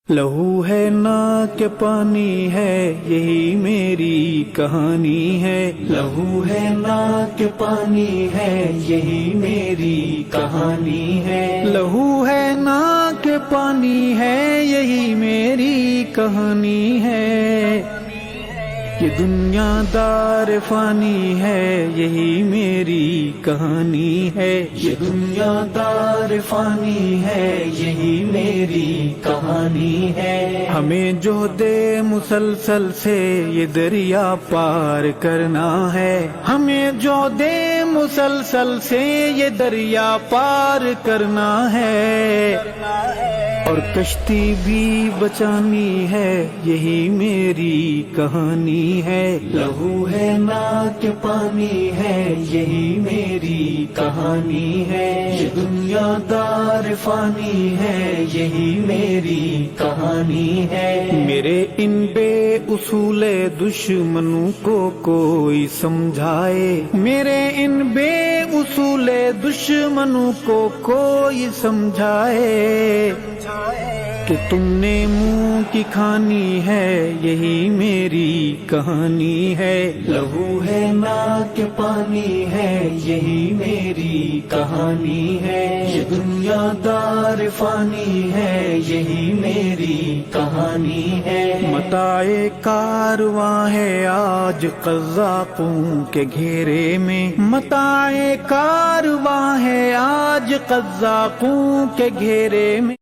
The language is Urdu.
لہو ہے نا کہ پانی ہے یہی میری کہانی ہے، لہو ہے نا کہ پانی ہے یہی میری کہانی ہے، لہو ہے نا کہ پانی ہے یہی میری کہانی ہے، یہ دنیا دار فانی ہے یہی میری کہانی ہے، یہ دنیا دار فانی ہے یہی میری کہانی ہے، ہمیں جو دے مسلسل سے یہ دریا پار کرنا ہے، ہمیں جو دے مسلسل سے یہ دریا پار کرنا ہے، اور کشتی بھی بچانی ہے یہی میری کہانی ہے، لہو ہے نا کہ پانی ہے یہی میری کہانی ہے، یہ دنیا دار فانی ہے یہی میری کہانی ہے، میرے ان بے اصول دشمنوں کو کوئی سمجھائے، میرے ان بے اصول دشمنوں کو کوئی سمجھائے کہ تم نے منہ کی کھانی ہے یہی میری کہانی ہے، لہو ہے نا کہ پانی ہے یہی میری کہانی ہے، یہ دنیا دار فانی ہے یہی میری کہانی ہے، متاع کارواں ہے آج قذاقوں کے گھیرے میں، متاع کارواں ہے آج قذاقوں کے گھیرے میں۔